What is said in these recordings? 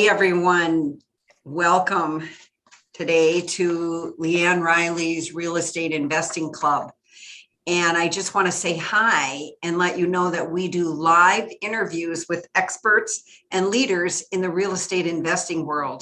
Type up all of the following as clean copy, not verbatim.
everyone. Welcome today to LeAnn Riley's Real Estate Investing Club. And I just want to say hi and let you know that we do live interviews with experts and leaders in the real estate investing world.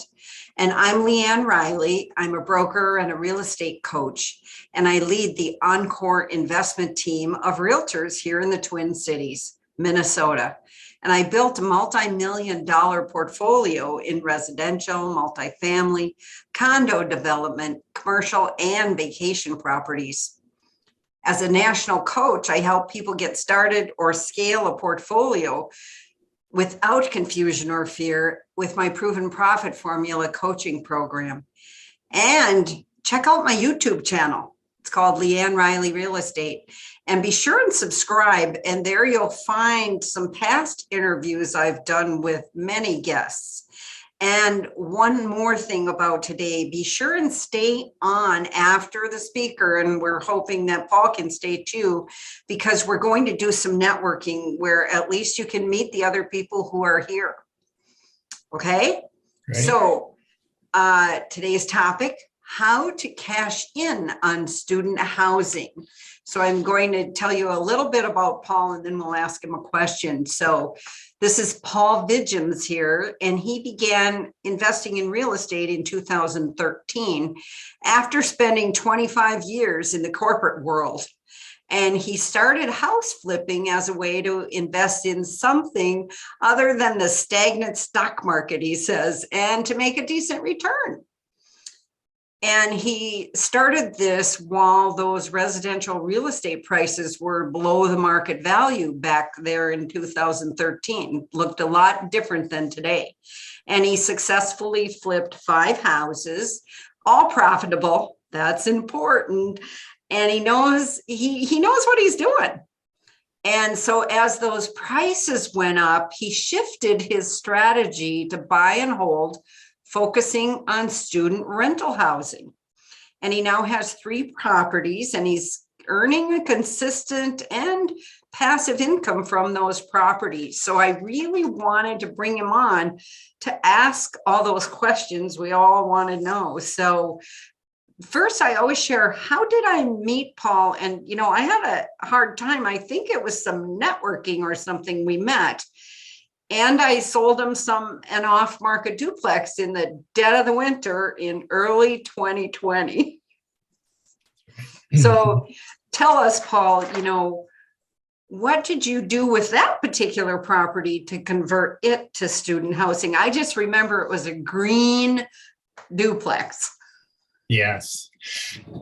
And I'm LeAnn Riley. I'm a broker and a real estate coach, and I lead the Encore investment team of realtors here in the Twin Cities, Minnesota. And I built a multi-million-dollar portfolio in residential, multifamily, condo development, commercial, and vacation properties. As a national coach, I help people get started or scale a portfolio without confusion or fear with my proven profit formula coaching program. And check out my YouTube channel. It's called LeAnn Riley Real Estate. And be sure and subscribe. And there you'll find some past interviews I've done with many guests. And one more thing about today, be sure and stay on after the speaker. And we're hoping that Paul can stay too, because we're going to do some networking where at least you can meet the other people who are here. Okay. Great. So today's topic, how to cash in on student housing. So I'm going to tell you a little bit about Paul, and then we'll ask him a question. So this is Paul Vijums here, and he began investing in real estate in 2013 after spending 25 years in the corporate world. And he started house flipping as a way to invest in something other than the stagnant stock market, he says, and to make a decent return. And he started this while those residential real estate prices were below the market value back there in 2013. Looked a lot different than today. And he successfully flipped 5 houses, all profitable. That's important. And he knows what he's doing. And so as those prices went up, he shifted his strategy to buy and hold, focusing on student rental housing. And he now has 3 properties, and he's earning a consistent and passive income from those properties. So I really wanted to bring him on to ask all those questions we all want to know. So first, I always share, how did I meet Paul? And, I had a hard time. I think it was some networking or something we met. And I sold him an off-market duplex in the dead of the winter in early 2020. So tell us, Paul, what did you do with that particular property to convert it to student housing? I just remember it was a green duplex. Yes.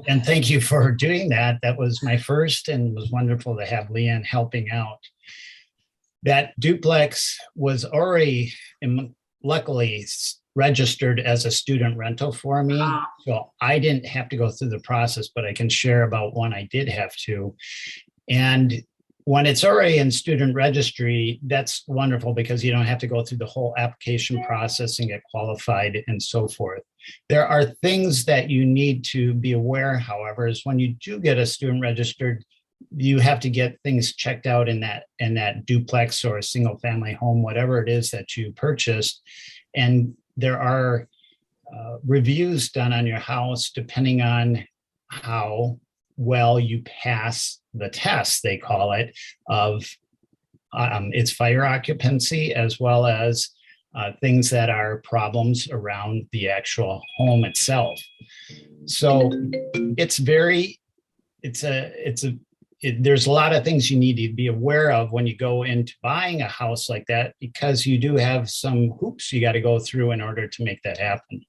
And thank you for doing that. That was my first, and it was wonderful to have LeAnn helping out. That duplex was already, luckily, registered as a student rental for me. So I didn't have to go through the process, but I can share about one I did have to. And when it's already in student registry, that's wonderful because you don't have to go through the whole application process and get qualified and so forth. There are things that you need to be aware, however, is when you do get a student registered, you have to get things checked out in that duplex or a single family home, whatever it is that you purchased. And there are reviews done on your house depending on how well you pass the test, they call it, of its fire occupancy, as well as things that are problems around the actual home itself. So there's a lot of things you need to be aware of when you go into buying a house like that, because you do have some hoops you got to go through in order to make that happen.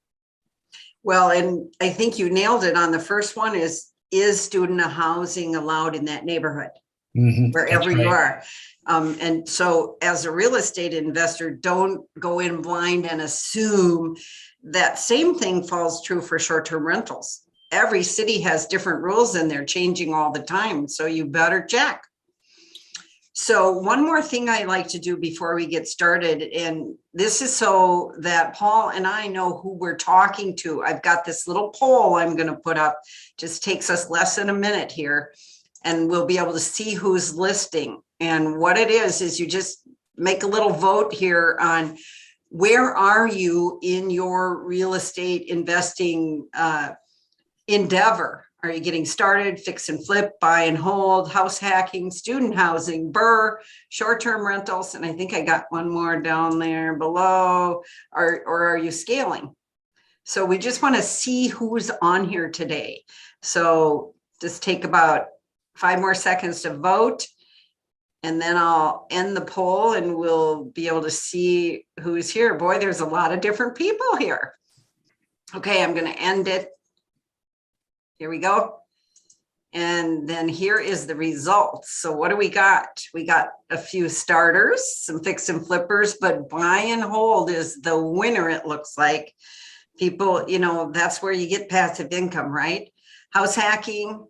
Well, and I think you nailed it on the first one is student housing allowed in that neighborhood, wherever you are? And so as a real estate investor, don't go in blind and assume that same thing falls true for short-term rentals. Every city has different rules and they're changing all the time. So you better check. So one more thing I like to do before we get started, and this is so that Paul and I know who we're talking to. I've got this little poll I'm going to put up. Just takes us less than a minute here, and we'll be able to see who's listing. And what it is you just make a little vote here on where are you in your real estate investing endeavor? Are you getting started, fix and flip, buy and hold, house hacking, student housing, BRRRR, short-term rentals? And I think I got one more down there below. Or are you scaling? So we just want to see who's on here today. So just take about 5 more seconds to vote, and then I'll end the poll and we'll be able to see who's here. Boy, there's a lot of different people here. Okay, I'm going to end it. Here we go. And then here is the results. So what do we got? We got a few starters, some fix and flippers, but buy and hold is the winner, it looks like. People, you know, that's where you get passive income, right? House hacking,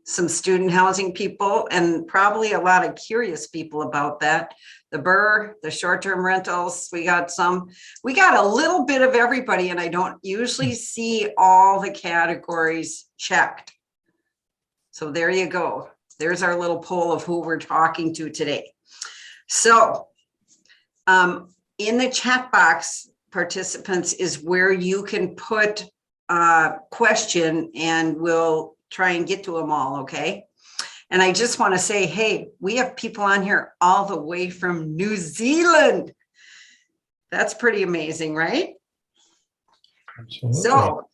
some student housing people, and probably a lot of curious people about that. The BRRRR, the short-term rentals, we got a little bit of everybody, and I don't usually see all the categories checked. So there you go. There's our little poll of who we're talking to today. So in the chat box, participants, is where you can put a question and we'll try and get to them all, okay? And I just want to say, hey, we have people on here all the way from New Zealand. That's pretty amazing, right? Absolutely. So,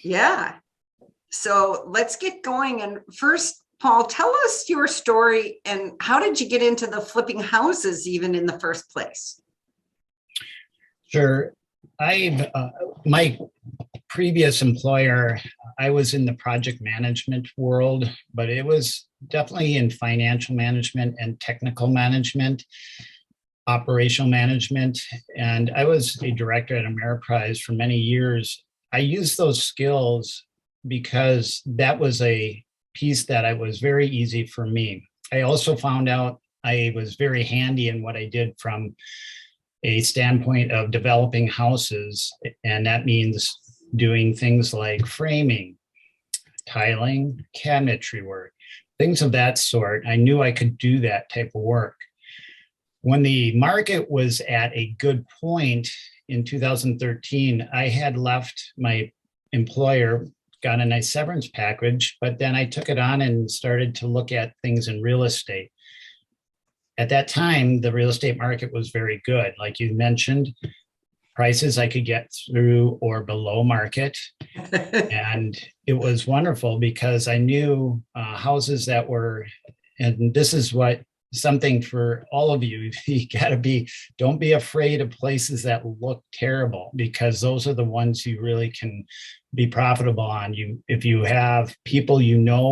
yeah. So let's get going. And first, Paul, tell us your story and how did you get into the flipping houses even in the first place? Sure. My previous employer, I was in the project management world, but it was definitely in financial management and technical management, operational management. And I was a director at Ameriprise for many years. I used those skills because that was a piece that I was very easy for me. I also found out I was very handy in what I did from a standpoint of developing houses, and that means doing things like framing, tiling, cabinetry work, things of that sort. I knew I could do that type of work. When the market was at a good point in 2013, I had left my employer, got a nice severance package, but then I took it on and started to look at things in real estate. At that time, the real estate market was very good. Like you mentioned, prices I could get through or below market. And it was wonderful because I knew houses that were, and this is what something for all of you, don't be afraid of places that look terrible, because those are the ones you really can be profitable on. If you have people,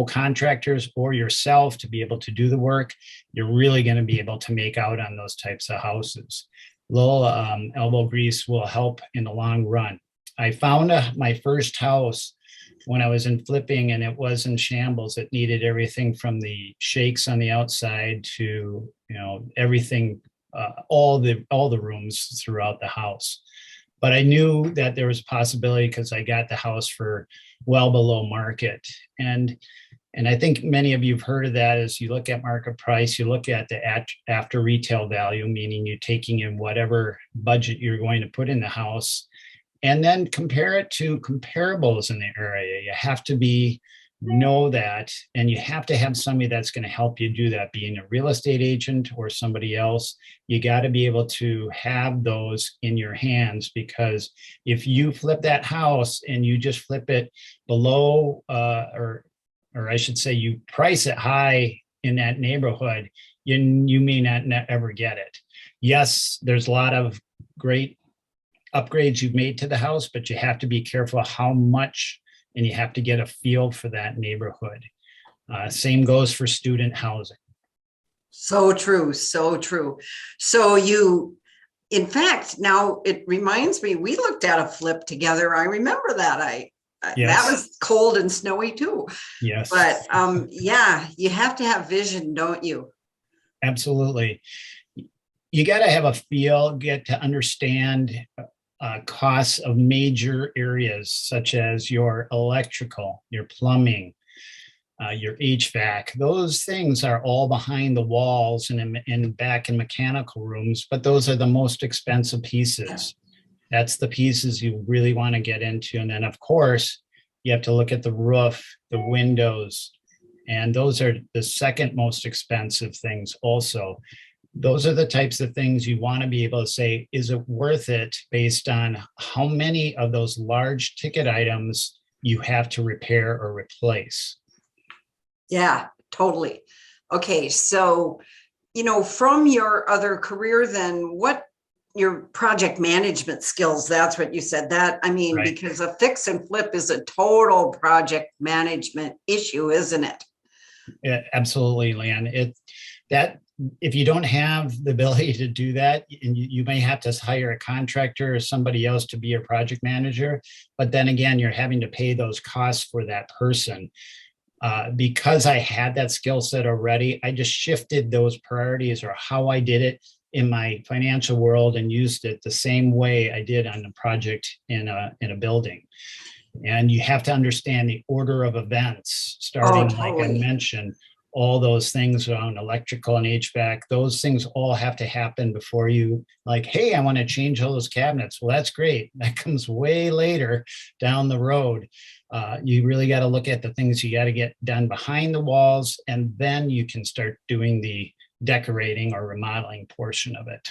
contractors or yourself to be able to do the work, you're really going to be able to make out on those types of houses. Little elbow grease will help in the long run. I found my first house when I was in flipping, and it was in shambles. It needed everything from the shakes on the outside to, everything, all the rooms throughout the house. But I knew that there was a possibility because I got the house for well below market. And I think many of you have heard of that. As you look at market price, you look at the after retail value, meaning you're taking in whatever budget you're going to put in the house, and then compare it to comparables in the area. You have to know that, and you have to have somebody that's going to help you do that, being a real estate agent or somebody else. You got to be able to have those in your hands, because if you flip that house and you just flip it below, or I should say you price it high in that neighborhood, you may not ever get it. Yes, there's a lot of great upgrades you've made to the house, but you have to be careful how much, and you have to get a feel for that neighborhood. Same goes for student housing. So true, so true. So in fact, now it reminds me, we looked at a flip together. I remember that. Yes. That was cold and snowy too. Yes. But yeah, you have to have vision, don't you? Absolutely. You got to have a feel, get to understand costs of major areas such as your electrical, your plumbing, your HVAC. Those things are all behind the walls and back in mechanical rooms, but those are the most expensive pieces. That's the pieces you really want to get into. And then, of course, you have to look at the roof, the windows, and those are the second most expensive things also. Those are the types of things you want to be able to say, is it worth it based on how many of those large ticket items you have to repair or replace? Yeah, totally. Okay, so, from your other career, then what your project management skills, that's what you said that, Right. because a fix and flip is a total project management issue, isn't it? Yeah, absolutely, LeAnn. If you don't have the ability to do that, and you may have to hire a contractor or somebody else to be your project manager, but then again, you're having to pay those costs for that person. Because I had that skill set already, I just shifted those priorities or how I did it in my financial world and used it the same way I did on a project in a building. And you have to understand the order of events, starting, like I Totally. mentioned, all those things around electrical and HVAC, those things all have to happen before you like, hey, I want to change all those cabinets. Well, that's great. That comes way later down the road. You really got to look at the things you got to get done behind the walls, and then you can start doing the decorating or remodeling portion of it.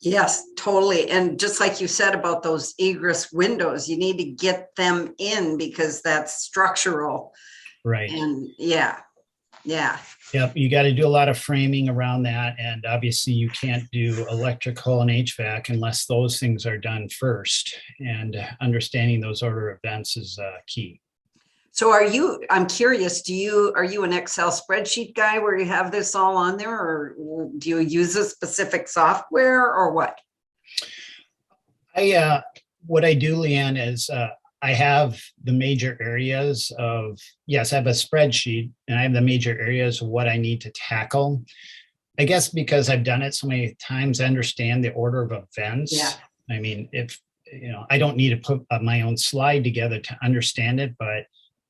Yes, totally. And just like you said about those egress windows, you need to get them in because that's structural. Right. And yeah. Yep. You got to do a lot of framing around that. And obviously you can't do electrical and HVAC unless those things are done first. And understanding those order events is key. So I'm curious, are you an Excel spreadsheet guy where you have this all on there, or do you use a specific software or what? What I do, LeAnn, is I have the major areas of, yes, I have a spreadsheet and I have the major areas of what I need to tackle. I guess because I've done it so many times, I understand the order of events. Yeah. If, I don't need to put my own slide together to understand it, but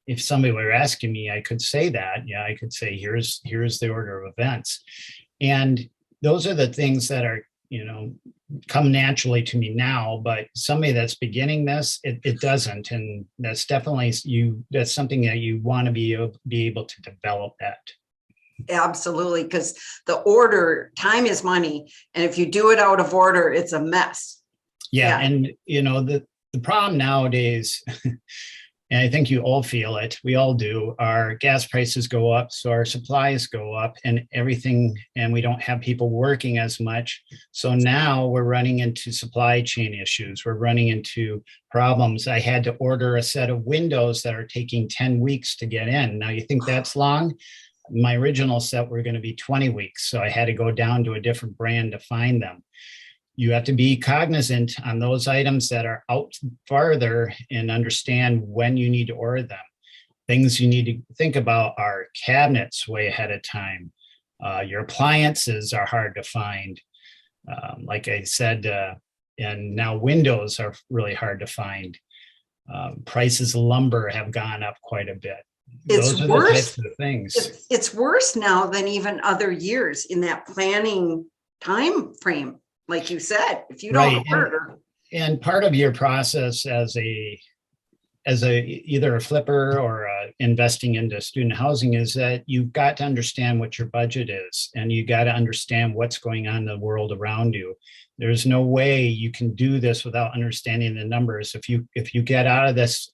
if somebody were asking me, I could say that. Yeah, I could say, here's the order of events. And those are the things that are, come naturally to me now, but somebody that's beginning this, it doesn't. And that's definitely that's something that you want to be able to develop that. Absolutely. Because time is money. And if you do it out of order, it's a mess. Yeah. And, the problem nowadays, and I think you all feel it, we all do, our gas prices go up, so our supplies go up and everything, and we don't have people working as much. So now we're running into supply chain issues. We're running into problems. I had to order a set of windows that are taking 10 weeks to get in. Now you think that's long? My original set were going to be 20 weeks. So I had to go down to a different brand to find them. You have to be cognizant on those items that are out farther and understand when you need to order them. Things you need to think about are cabinets way ahead of time. Your appliances are hard to find. Like I said, and now windows are really hard to find. Prices of lumber have gone up quite a bit. Those are the types of things. It's worse now than even other years in that planning time frame. Like you said, if you don't order. And part of your process as either a flipper or investing into student housing is that you've got to understand what your budget is, and you got to understand what's going on in the world around you. There's no way you can do this without understanding the numbers. If you get out of this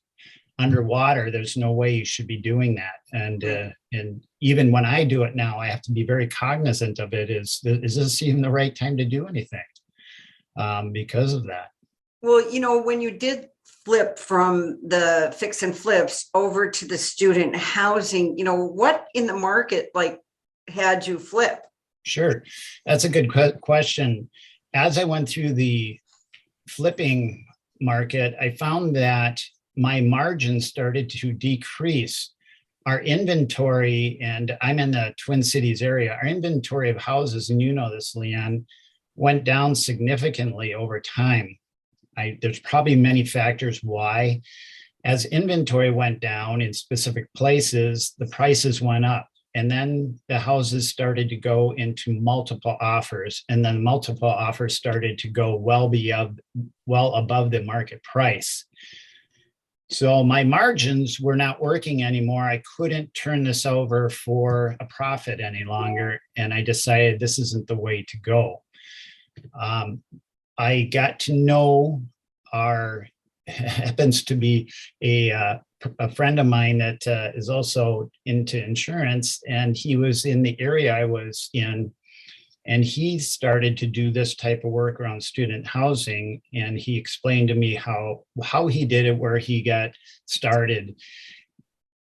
underwater, there's no way you should be doing that. And even when I do it now, I have to be very cognizant of it. Is this even the right time to do anything? Because of that. Well, when you did flip from the fix and flips over to the student housing, what in the market had you flip? Sure. That's a good question. As I went through the flipping market, I found that my margins started to decrease. Our inventory, and I'm in the Twin Cities area, our inventory of houses, and this, LeAnn, went down significantly over time. There's probably many factors why. As inventory went down in specific places, the prices went up. And then the houses started to go into multiple offers. And then multiple offers started to go well above the market price. So my margins were not working anymore. I couldn't turn this over for a profit any longer. And I decided this isn't the way to go. I got to know happens to be a friend of mine that is also into insurance, and he was in the area I was in, and he started to do this type of work around student housing. And he explained to me how he did it, where he got started.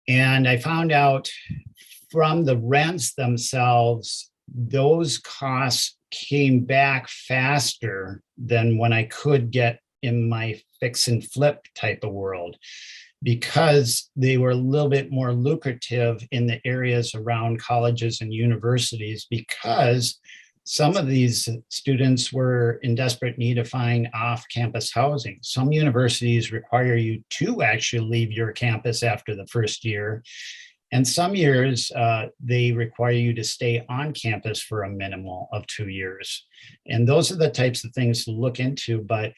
And I found out from the rents themselves, those costs came back faster than when I could get in my fix and flip type of world, because they were a little bit more lucrative in the areas around colleges and universities, because some of these students were in desperate need of finding off-campus housing. Some universities require you to actually leave your campus after the first year. And some years, they require you to stay on campus for a minimum of 2 years. And those are the types of things to look into. But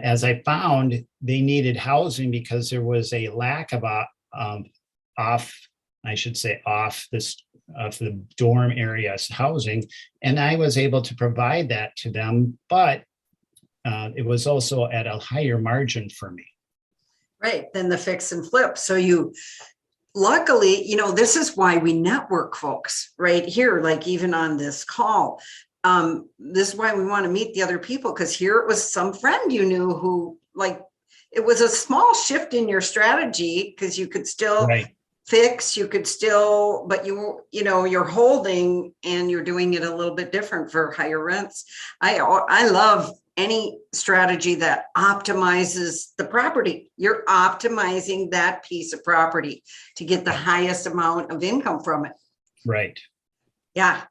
as I found, they needed housing because there was a lack of off the dorm areas housing. And I was able to provide that to them, but it was also at a higher margin for me. Right, then the fix and flip. So luckily, this is why we network, folks, right here, like even on this call. This is why we want to meet the other people, because here it was some friend you knew who, like, it was a small shift in your strategy, because you could still fix, but you're holding and you're doing it a little bit different for higher rents. I love any strategy that optimizes the property. You're optimizing that piece of property to get the highest amount of income from it. Right. Yeah.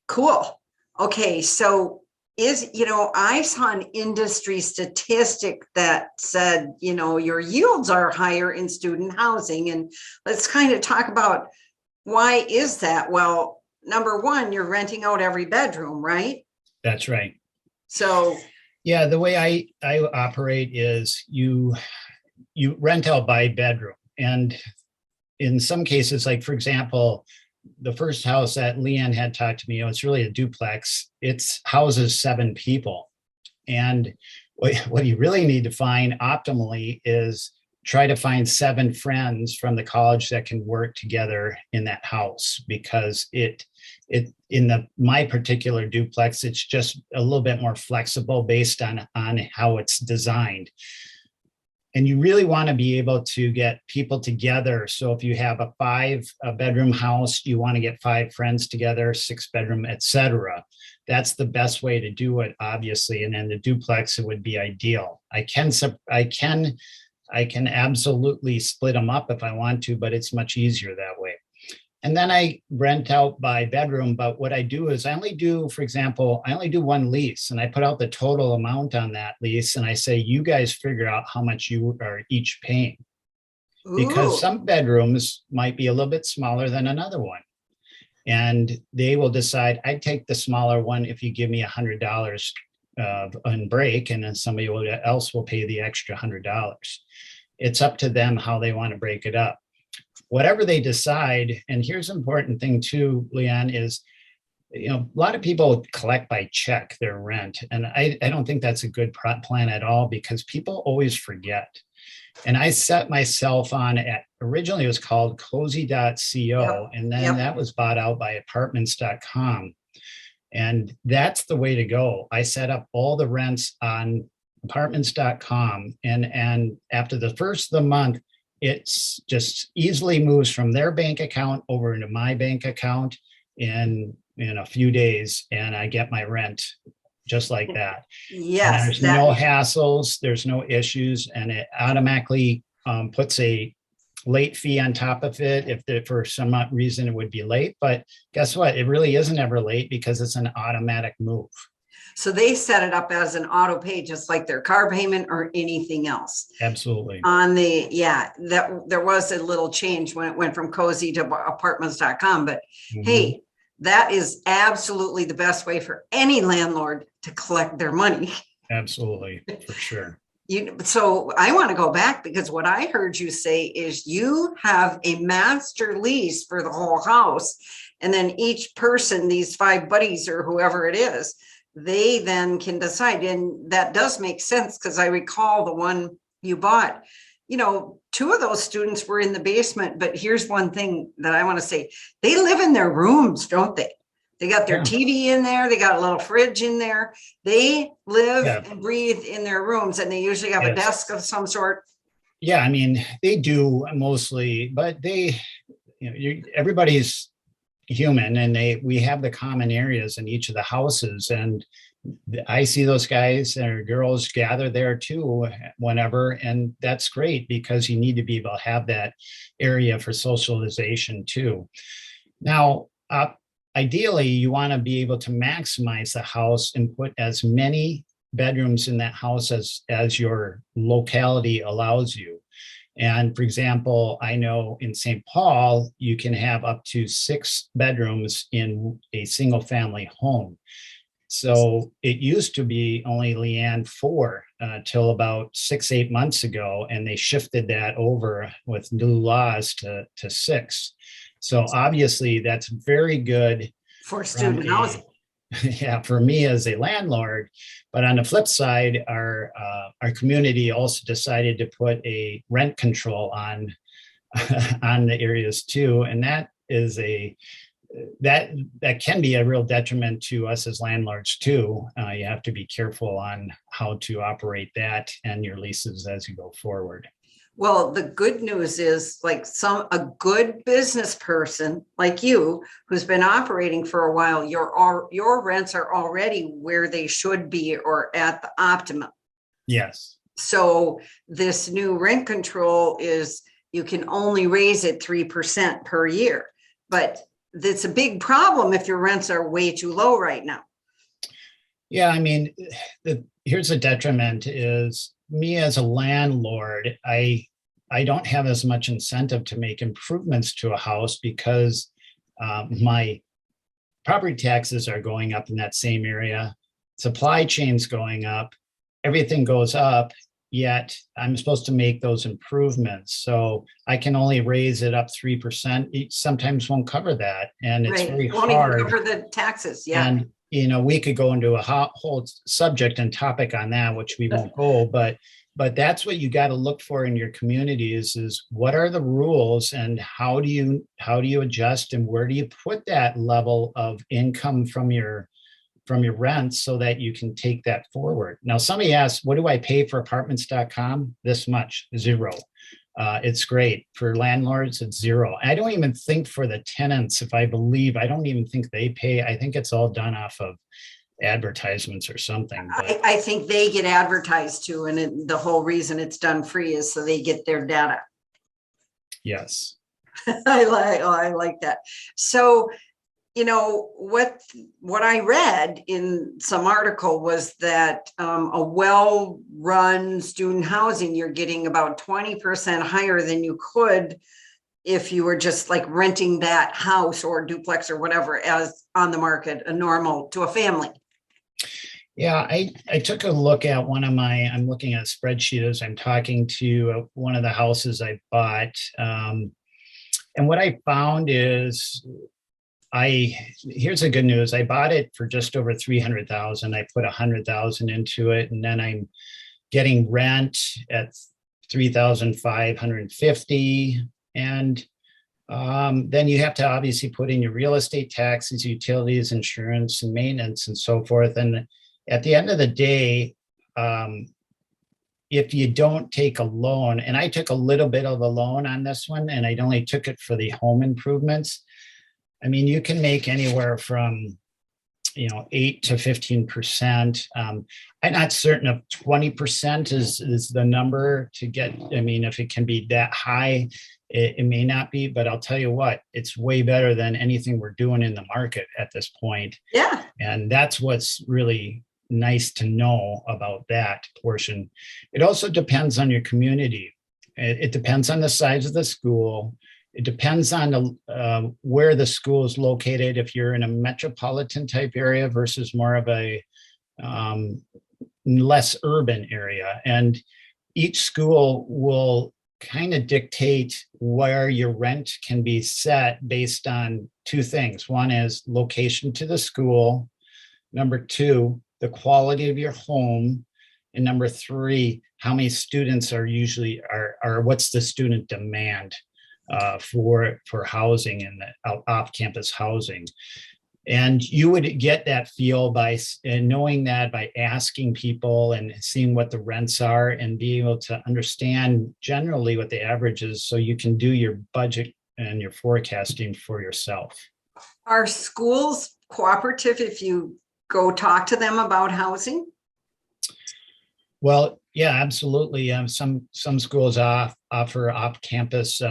Cool. Okay. So I saw an industry statistic that said, your yields are higher in student housing. And let's kind of talk about why is that? Well, number one, you're renting out every bedroom, right? That's right. So yeah, the way I operate is you rent out by bedroom. And in some cases, like for example, the first house that LeAnn had talked to me, it's really a duplex. It houses 7 people. And what you really need to find optimally is try to find 7 friends from the college that can work together in that house, because my particular duplex, it's just a little bit more flexible based on how it's designed. And you really want to be able to get people together. So if you have a 5-bedroom house, you want to get 5 friends together, 6-bedroom, etc. That's the best way to do it, obviously. And then the duplex, it would be ideal. I can absolutely split them up if I want to, but it's much easier that way. And then I rent out by bedroom. But what I do is I only do 1 lease, and I put out the total amount on that lease. And I say, you guys figure out how much you are each paying. Ooh. Because some bedrooms might be a little bit smaller than another one. And they will decide, I'd take the smaller one if you give me $100 on break, and then somebody else will pay the extra $100. It's up to them how they want to break it up. Whatever they decide, and here's an important thing too, LeAnn, is a lot of people collect by check their rent. And I don't think that's a good plan at all, because people always forget. And I set myself on originally it was called cozy.co, and then that was bought out by apartments.com. And that's the way to go. I set up all the rents on apartments.com. And after the first of the month, it's just easily moves from their bank account over into my bank account in a few days, and I get my rent just like that. Yes. And there's no hassles, there's no issues, and it automatically puts a late fee on top of it if for some reason it would be late. But guess what? It really isn't ever late, because it's an automatic move. So they set it up as an auto pay, just like their car payment or anything else. Absolutely. That there was a little change when it went from cozy to apartments.com, but hey, that is absolutely the best way for any landlord to collect their money. Absolutely, for sure. So I want to go back, because what I heard you say is you have a master lease for the whole house, and then each person, these 5 buddies or whoever it is, they then can decide. And that does make sense, because I recall the one you bought, 2 of those students were in the basement. But here's one thing that I want to say: they live in their rooms, don't they? They got their TV in there. They got a little fridge in there. They live and breathe in their rooms, and they usually have a desk of some sort. Yeah, I mean, they do mostly, but everybody's human, and we have the common areas in each of the houses. And I see those guys or girls gather there too, whenever. And that's great, because you need to be able to have that area for socialization too. Now, ideally, you want to be able to maximize the house and put as many bedrooms in that house as your locality allows you. And for example, I know in St. Paul, you can have up to 6 bedrooms in a single family home. So it used to be only, LeAnn, 4 till about 6-8 months ago, and they shifted that over with new laws to 6. So obviously that's very good for student housing. Yeah, for me as a landlord. But on the flip side, our community also decided to put a rent control on the areas too, and that is that can be a real detriment to us as landlords too. You have to be careful on how to operate that and your leases as you go forward. Well, the good news is, like, a good business person like you, who's been operating for a while, your rents are already where they should be, or at the optimum. Yes. So this new rent control is, you can only raise it 3% per year, but it's a big problem if your rents are way too low right now. Yeah, I mean, here's a detriment is, me as a landlord, I don't have as much incentive to make improvements to a house, because my property taxes are going up in that same area, supply chain's going up, everything goes up, yet I'm supposed to make those improvements. So I can only raise it up 3%. It sometimes won't cover that, and it's very hard. Won't even cover the taxes. Yeah. And we could go into a whole subject and topic on that, which we won't go, but that's what you got to look for in your communities is what are the rules, and how do you adjust, and where do you put that level of income from your rent so that you can take that forward. Now, somebody asked, what do I pay for apartments.com? This much, 0. It's great. For landlords, it's 0. I don't even think for the tenants, I don't even think they pay. I think it's all done off of advertisements or something. I think they get advertised too, and the whole reason it's done free is so they get their data. Yes. I like that. So, what I read in some article was that a well-run student housing, you're getting about 20% higher than you could if you were just like renting that house or duplex or whatever as on the market, a normal to a family. Yeah, I took a look at I'm looking at a spreadsheet as I'm talking to one of the houses I bought. And what I found is, here's the good news. I bought it for just over 300,000. I put 100,000 into it, and then I'm getting rent at 3,550. And then you have to obviously put in your real estate taxes, utilities, insurance, and maintenance, and so forth. And at the end of the day, if you don't take a loan, and I took a little bit of a loan on this one, and I only took it for the home improvements. I mean, you can make anywhere from 8 to 15%. I'm not certain if 20% is the number to get. I mean, if it can be that high, It may not be, but I'll tell you what, it's way better than anything we're doing in the market at this point. Yeah. And that's what's really nice to know about that portion. It also depends on your community. It depends on the size of the school. It depends on where the school is located. If you're in a metropolitan type area versus more of a less urban area. And each school will kind of dictate where your rent can be set based on two things. One is location to the school. Number two, the quality of your home. And number three, how many students are usually what's the student demand for housing and off-campus housing. And you would get that feel by knowing that, by asking people and seeing what the rents are and being able to understand generally what the average is, so you can do your budget and your forecasting for yourself. Are schools cooperative if you go talk to them about housing? Well, yeah, absolutely. Some schools offer off-campus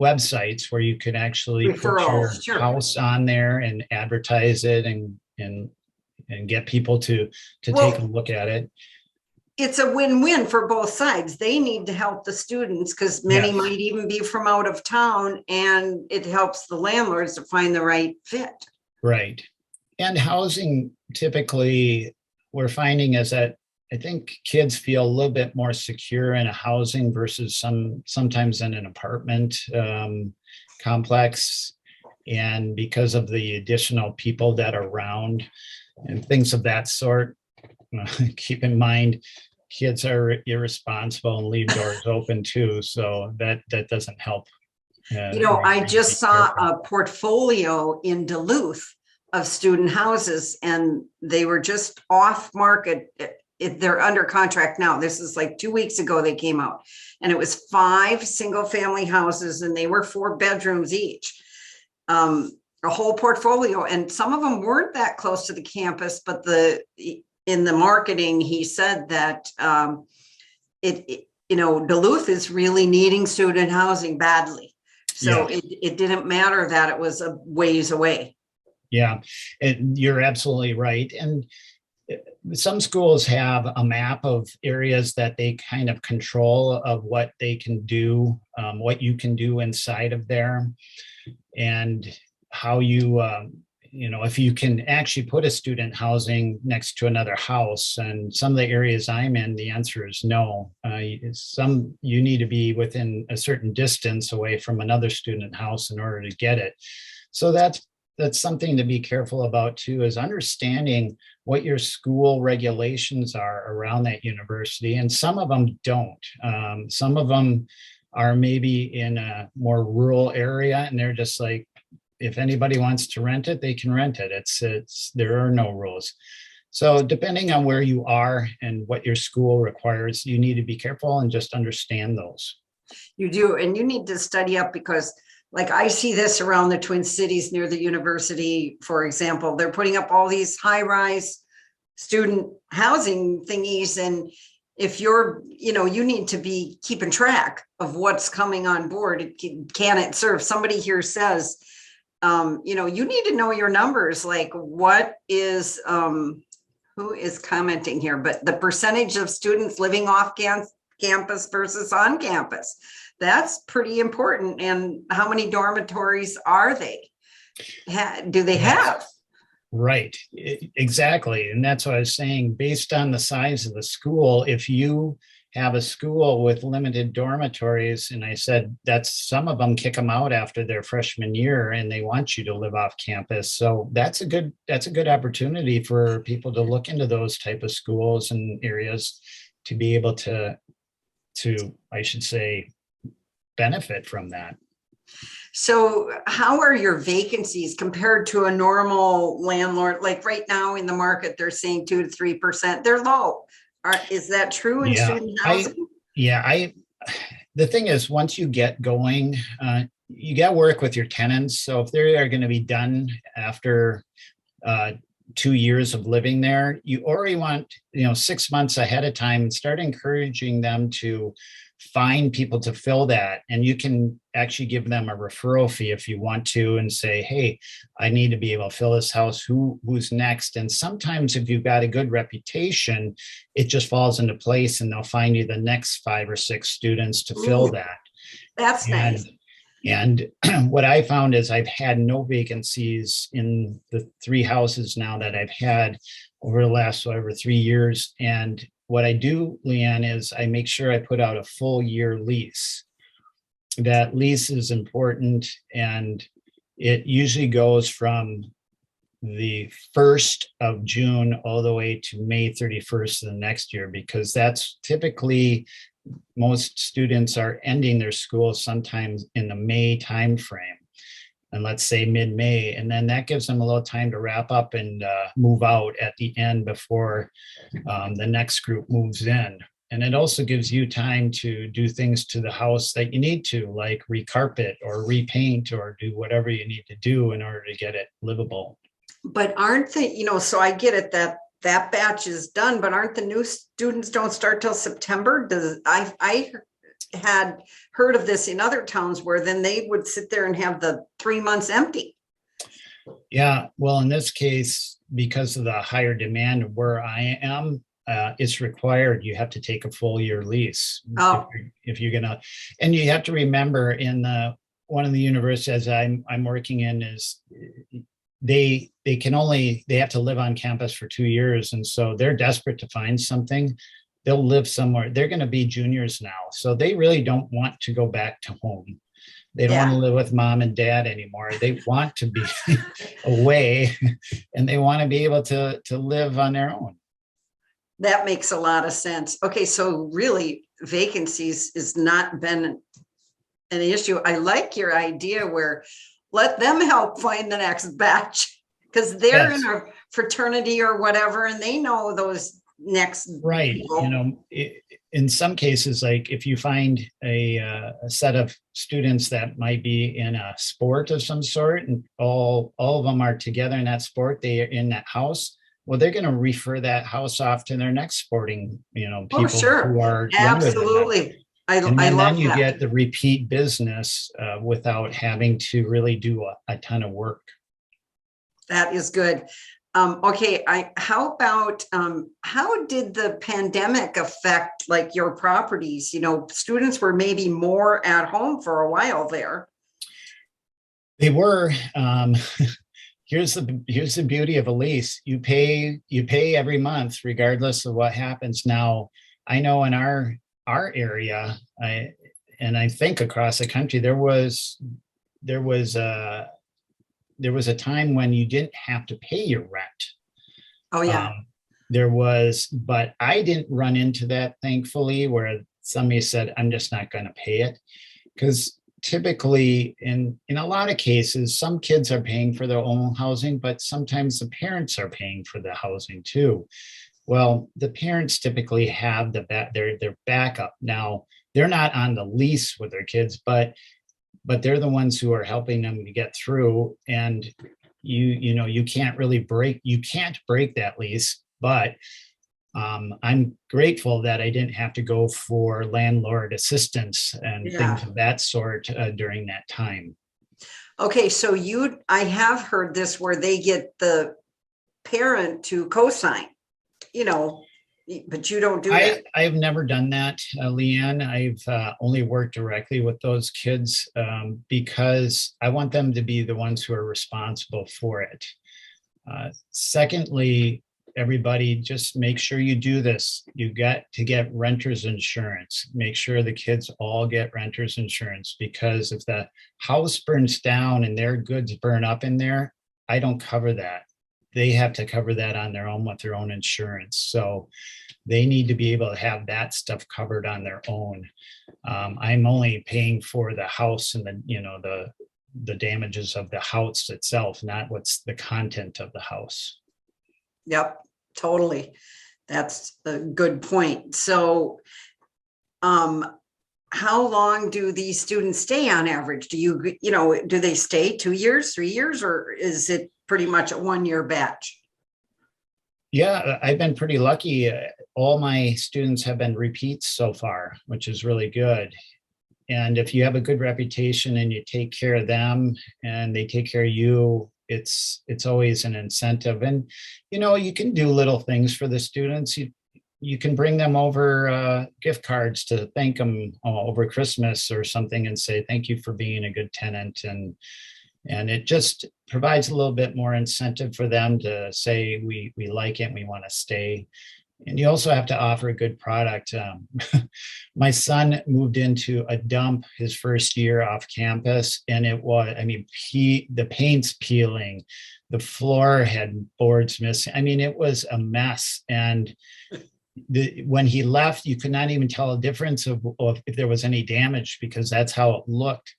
websites where you can actually put your house on there and advertise it and get people to take a look at it. It's a win-win for both sides. They need to help the students because many might even be from out of town, and it helps the landlords to find the right fit. Right. And housing, typically, we're finding is that I think kids feel a little bit more secure in a housing versus sometimes in an apartment complex. And because of the additional people that are around and things of that sort, keep in mind, kids are irresponsible and leave doors open too. So that doesn't help. I just saw a portfolio in Duluth of student houses, and they were just off market. They're under contract now. This is like 2 weeks ago they came out, and it was 5 single family houses, and they were 4 bedrooms each, a whole portfolio. And some of them weren't that close to the campus, but in the marketing, he said that Duluth is really needing student housing badly. So it didn't matter that it was a ways away. Yeah, you're absolutely right. And some schools have a map of areas that they kind of control of what they can do, what you can do inside of there, and how you, if you can actually put a student housing next to another house. And some of the areas I'm in, the answer is no. You need to be within a certain distance away from another student house in order to get it. So that's something to be careful about too, is understanding what your school regulations are around that university. And some of them don't. Some of them are maybe in a more rural area, and they're just like, if anybody wants to rent it, they can rent it. There are no rules. So depending on where you are and what your school requires, you need to be careful and just understand those. You do, and you need to study up, because like I see this around the Twin Cities near the university, for example. They're putting up all these high-rise student housing thingies. And if you're, you need to be keeping track of what's coming on board. Can it serve? Somebody here says, you need to know your numbers. Like, what is, who is commenting here? But the percentage of students living off campus versus on campus. That's pretty important. And how many dormitories are they? Do they have? Right, exactly. And that's what I was saying, based on the size of the school, if you have a school with limited dormitories, and I said that's some of them kick them out after their freshman year and they want you to live off campus. So that's a good opportunity for people to look into those type of schools and areas to be able to I should say, benefit from that. So how are your vacancies compared to a normal landlord? Like right now in the market, they're saying 2 to 3%. They're low. Is that true in student housing? The thing is, once you get going, you got to work with your tenants. So if they are going to be done after 2 years of living there, you already want, 6 months ahead of time, start encouraging them to find people to fill that. And you can actually give them a referral fee if you want to, and say, hey, I need to be able to fill this house. Who's next? And sometimes if you've got a good reputation, it just falls into place and they'll find you the next 5 or 6 students to fill Ooh, that. that's nice. And what I found is I've had no vacancies in the 3 houses now that I've had over the last, whatever, 3 years. And what I do, LeAnn, is I make sure I put out a full year lease. That lease is important, and it usually goes from the 1st of June all the way to May 31st of the next year, because that's typically most students are ending their school sometimes in the May timeframe, and let's say mid-May, and then that gives them a little time to wrap up and move out at the end before the next group moves in. And it also gives you time to do things to the house that you need to, like recarpet or repaint or do whatever you need to do in order to get it livable. But aren't they, so I get it that that batch is done, but aren't the new students don't start till September? I had heard of this in other towns where then they would sit there and have the 3 months empty. Yeah, well, in this case, because of the higher demand where I am, it's required. You have to take a full year lease if you're gonna, and you have to remember in one of the universities I'm working in is they have to live on campus for 2 years, and so they're desperate to find something. They'll live somewhere. They're going to be juniors now, so they really don't want to go back to home. They don't want to live with mom and dad anymore. They want to be away, and they want to be able to live on their own. That makes a lot of sense. Okay, so really vacancies has not been an issue. I like your idea where let them help find the next batch, because they're in a fraternity or whatever, and they know those next people. In some cases, like if you find a set of students that might be in a sport of some sort, and all of them are together in that sport, they are in that house, well, they're going to refer that house off to their next sporting, people who are absolutely. I love then you that. get the repeat business without having to really do a ton of work. That is good. Okay, how about how did the pandemic affect like your properties? Students were maybe more at home for a while there. They were. Here's the beauty of a lease. You pay every month, regardless of what happens. Now, I know in our area, I think across the country, there was a time when you didn't have to pay your rent. Oh yeah. But I didn't run into that, thankfully, where somebody said, I'm just not going to pay it. Because typically in a lot of cases, some kids are paying for their own housing, but sometimes the parents are paying for the housing too. Well, the parents typically have their backup. Now, they're not on the lease with their kids, but they're the ones who are helping them to get through. And you can't break that lease. But I'm grateful that I didn't have to go for landlord assistance and things of that sort during that time. Okay, so I have heard this where they get the parent to co-sign, but you don't do that. I've never done that, LeAnn. I've only worked directly with those kids because I want them to be the ones who are responsible for it. Secondly, everybody, just make sure you do this. You got to get renter's insurance. Make sure the kids all get renter's insurance, because if the house burns down and their goods burn up in there, I don't cover that. They have to cover that on their own with their own insurance. So they need to be able to have that stuff covered on their own. I'm only paying for the house and the damages of the house itself, not what's the content of the house. Yep, totally. That's a good point. So, how long do these students stay on average? Do they stay 2 years, 3 years, or is it pretty much a 1 year batch? Yeah, I've been pretty lucky. all my students have been repeats so far, which is really good. And if you have a good reputation and you take care of them and they take care of you, it's always an incentive. And, you know, you can do little things for the students. You can bring them over gift cards to thank them over Christmas or something and say, thank you for being a good tenant. And it just provides a little bit more incentive for them to say, we like it and we want to stay. And you also have to offer a good product. My son moved into a dump his first year off campus, and it was, I mean, the paint's peeling, the floor had boards missing. I mean, it was a mess. And when he left, you could not even tell a difference of if there was any damage, because that's how it looked.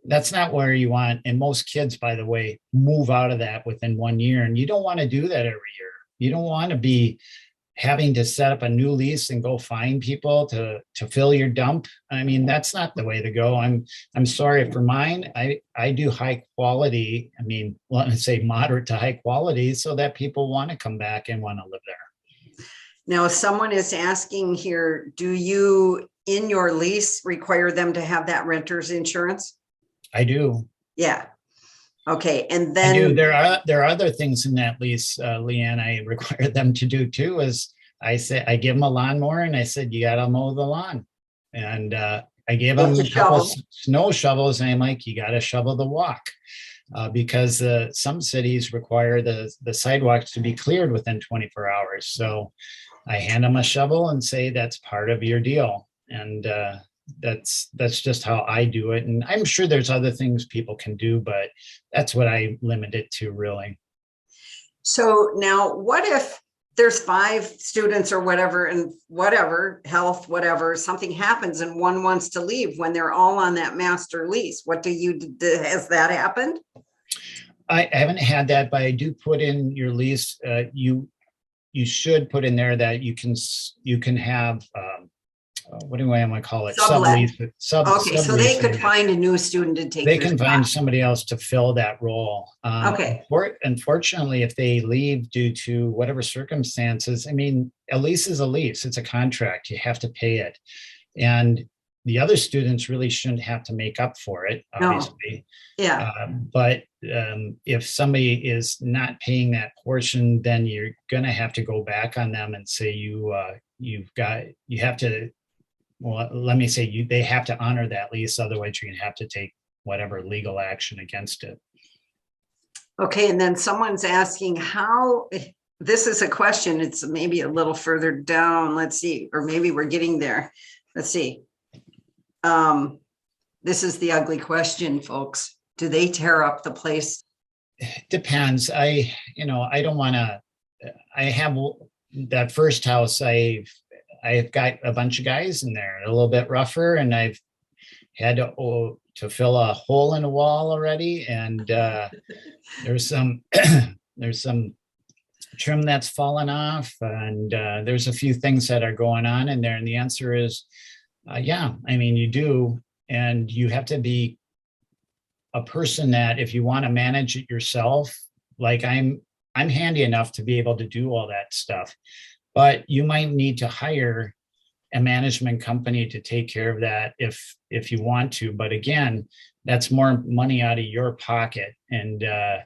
That's not where you want. And most kids, by the way, move out of that within 1 year. And you don't want to do that every year. You don't want to be having to set up a new lease and go find people to fill your dump. I mean, that's not the way to go. I'm sorry for mine. I do high quality. I mean, let me say moderate to high quality, so that people want to come back and want to live there. Now, someone is asking here, do you in your lease require them to have that renter's insurance? I do. Yeah. Okay. And then I do. There are other things in that lease, LeAnn, I require them to do too. Is I give them a lawnmower and I said, you got to mow the lawn. And I gave them a couple snow shovels and I'm like, you got to shovel the walk. Because some cities require the sidewalks to be cleared within 24 hours. So I hand them a shovel and say, that's part of your deal. And that's just how I do it. And I'm sure there's other things people can do, but that's what I limit it to, really. So now what if there's 5 students or whatever, and whatever, health, whatever, something happens and one wants to leave when they're all on that master lease? What do you do? Has that happened? I haven't had that, but I do put in your lease. You should put in there that you can have, what do I want to call it? Sublet. Okay, so they could find a new student to take. They can find somebody else to fill that role. Okay. Unfortunately, if they leave due to whatever circumstances, I mean, a lease is a lease. It's a contract. You have to pay it, and the other students really shouldn't have to make up for it, obviously. No. Yeah. But if somebody is not paying that portion, then you're going to have to go back on them and say you have to. Well, let me say they have to honor that lease. Otherwise, you're going to have to take whatever legal action against it. Okay. And then someone's asking how, this is a question. It's maybe a little further down. Let's see, or maybe we're getting there. Let's see. This is the ugly question, folks. Do they tear up the place? Depends. I don't want to, I have that first house. I've got a bunch of guys in there, a little bit rougher, and I've had to fill a hole in the wall already. And there's some trim that's fallen off, and there's a few things that are going on in there. And the answer is, yeah. I mean, you do, and you have to be a person that if you want to manage it yourself, like I'm handy enough to be able to do all that stuff. But you might need to hire a management company to take care of that if you want to. But again, that's more money out of your pocket. And the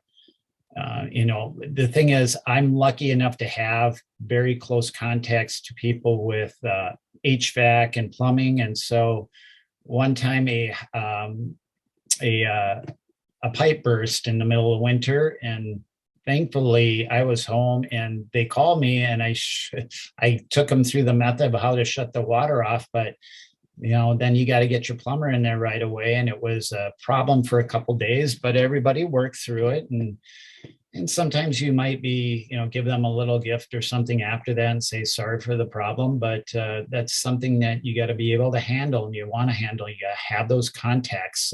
thing is, I'm lucky enough to have very close contacts to people with HVAC and plumbing. And so one time a pipe burst in the middle of winter, and thankfully, I was home and they called me, and I took them through the method of how to shut the water off. But, then you got to get your plumber in there right away. And it was a problem for a couple of days, but everybody worked through it. And sometimes you might be, give them a little gift or something after that and say, sorry for the problem. But that's something that you got to be able to handle, and you want to handle. You got to have those contacts.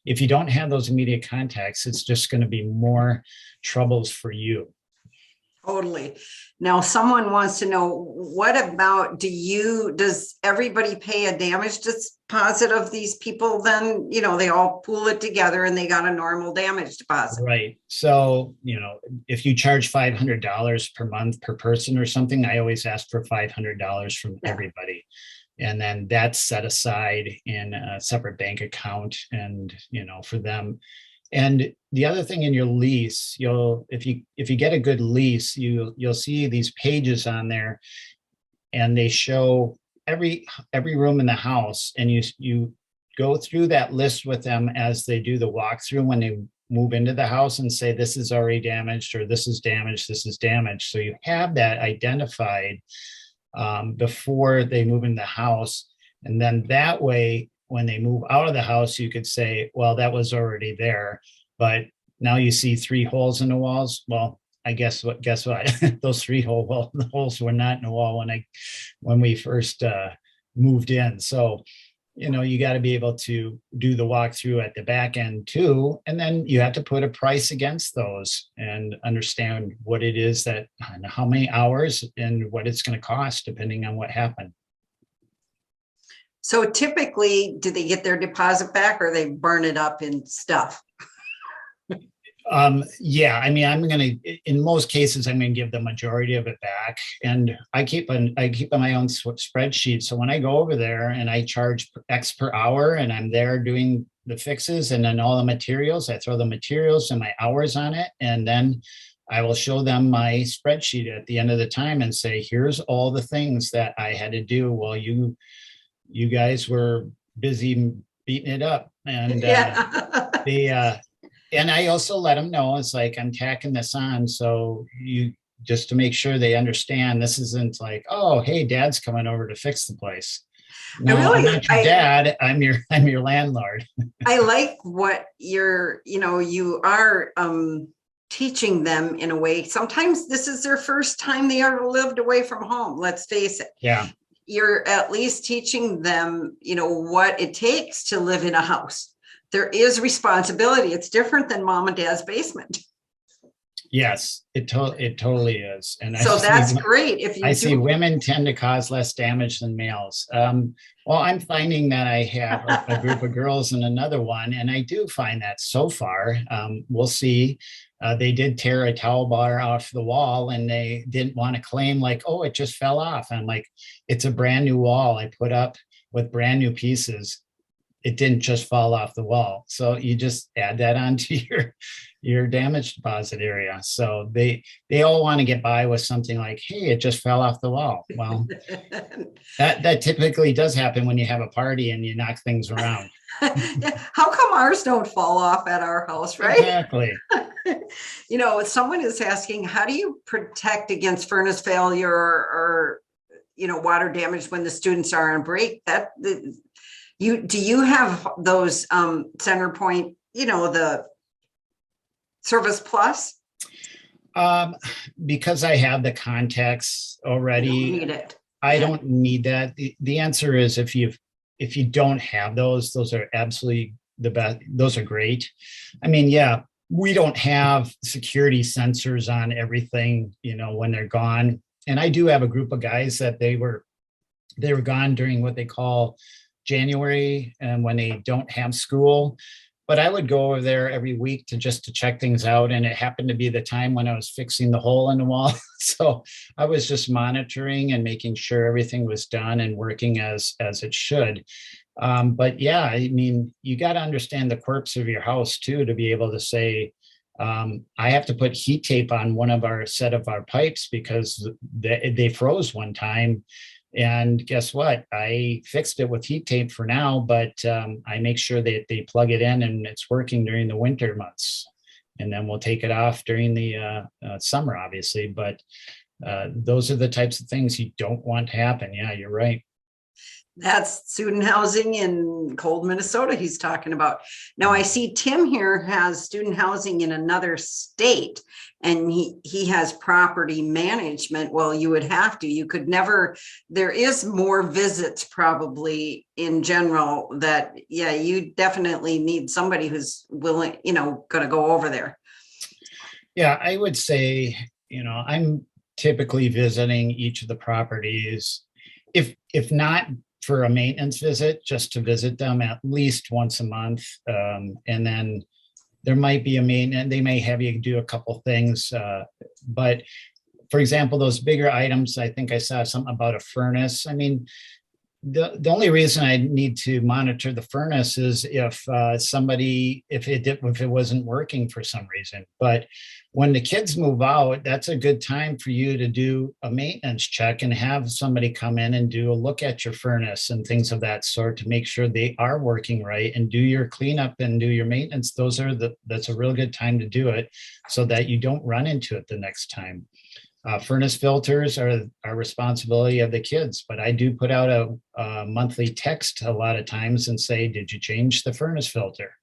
If you don't have those immediate contacts, it's just going to be more troubles for you. Totally. Now, someone wants to know, what about, does everybody pay a damage deposit of these people then? They all pool it together and they got a normal damage deposit. Right. So, if you charge $500 per month per person or something, I always ask for $500 from everybody. And then that's set aside in a separate bank account and, for them. And the other thing in your lease, if you get a good lease, you'll see these pages on there, and they show every room in the house, and you go through that list with them as they do the walkthrough when they move into the house and say, this is already damaged, or this is damaged, this is damaged. So you have that identified before they move in the house. And then that way, when they move out of the house, you could say, well, that was already there, but now you see 3 holes in the walls. Well, guess what? Those 3 holes were not in the wall when we first moved in. So, you got to be able to do the walkthrough at the back end too. And then you have to put a price against those and understand what it is and how many hours and what it's going to cost depending on what happened. So typically, do they get their deposit back, or they burn it up in stuff? Yeah, in most cases, I'm going to give the majority of it back. And I keep on my own spreadsheet. So when I go over there and I charge X per hour and I'm there doing the fixes and then all the materials, I throw the materials and my hours on it. And then I will show them my spreadsheet at the end of the time and say, here's all the things that I had to do while you guys were busy beating it up. And and I also let them know, it's like, I'm tacking this on. So just to make sure they understand, this isn't like, oh, hey, dad's coming over to fix the place. No, I'm not your dad. I'm your landlord. I like what you are teaching them in a way. Sometimes this is their first time they ever lived away from home. Let's face it. Yeah. You're at least teaching them, what it takes to live in a house. There is responsibility. It's different than mom and dad's basement. Yes, it totally is. And so that's great. I see women tend to cause less damage than males. Well, I'm finding that I have a group of girls and another one, and I do find that so far. We'll see. They did tear a towel bar off the wall, and they didn't want to claim like, oh, it just fell off. I'm like, it's a brand new wall I put up with brand new pieces. It didn't just fall off the wall. So you just add that onto your damage deposit area. So they all want to get by with something like, hey, it just fell off the wall. Well, that typically does happen when you have a party and you knock things around. How come ours don't fall off at our house, right? Exactly. Someone is asking, how do you protect against furnace failure or water damage when the students are on break? Do you have those center point, the Service Plus? Because I have the contacts already, you don't need it. I don't need that. The answer is if you don't have those are absolutely the best. Those are great. Yeah, we don't have security sensors on everything, when they're gone. And I do have a group of guys that they were gone during what they call January, and when they don't have school. But I would go over there every week to check things out. And it happened to be the time when I was fixing the hole in the wall. So I was just monitoring and making sure everything was done and working as it should. But yeah, you got to understand the quirks of your house too, to be able to say, I have to put heat tape on one of our pipes because they froze one time. And guess what? I fixed it with heat tape for now, but I make sure that they plug it in and it's working during the winter months. And then we'll take it off during the summer, obviously. But those are the types of things you don't want to happen. Yeah, you're right. That's student housing in cold Minnesota he's talking about. Now I see Tim here has student housing in another state, and he has property management. Well, you would have to, you could never, there is more visits probably in general that, yeah, you definitely need somebody who's willing, going to go over there. Yeah, I would say, I'm typically visiting each of the properties. If not for a maintenance visit, just to visit them at least once a month. And then there might be a maintenance, they may have you do a couple things. But for example, those bigger items, I think I saw something about a furnace. I mean, the only reason I need to monitor the furnace is if if it wasn't working for some reason. But when the kids move out, that's a good time for you to do a maintenance check and have somebody come in and do a look at your furnace and things of that sort to make sure they are working right, and do your cleanup and do your maintenance. That's a real good time to do it so that you don't run into it the next time. Furnace filters are responsibility of the kids, but I do put out a monthly text a lot of times and say, did you change the furnace filter?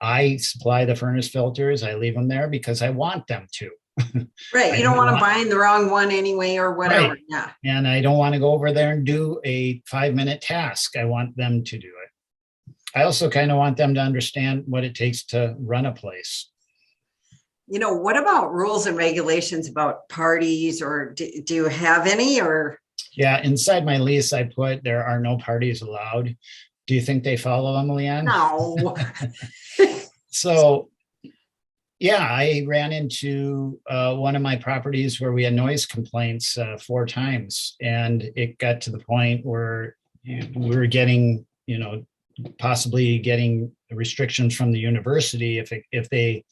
I supply the furnace filters. I leave them there because I want them to. Right. You don't want to buy the wrong one anyway or whatever. Right. Yeah. And I don't want to go over there and do a 5-minute task. I want them to do it. I also kind of want them to understand what it takes to run a place. What about rules and regulations about parties, or do you have any? Or yeah, inside my lease, I put there are no parties allowed. Do you think they follow them, LeAnn? No. So, yeah, I ran into one of my properties where we had noise complaints 4 times, and it got to the point where we were getting, possibly getting restrictions from the university if they.